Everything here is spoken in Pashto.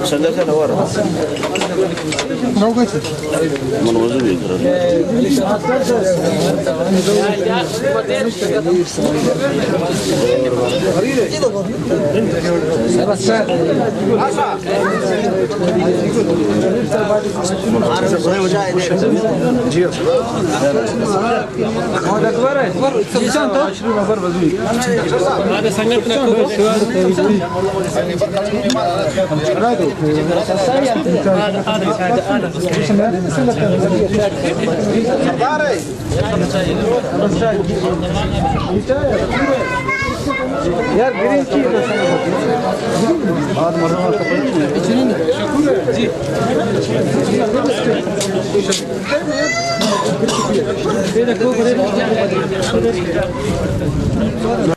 संध्याकाळ नवा नाव काय सर मला वजू यार ग्रीन की बहुत मजा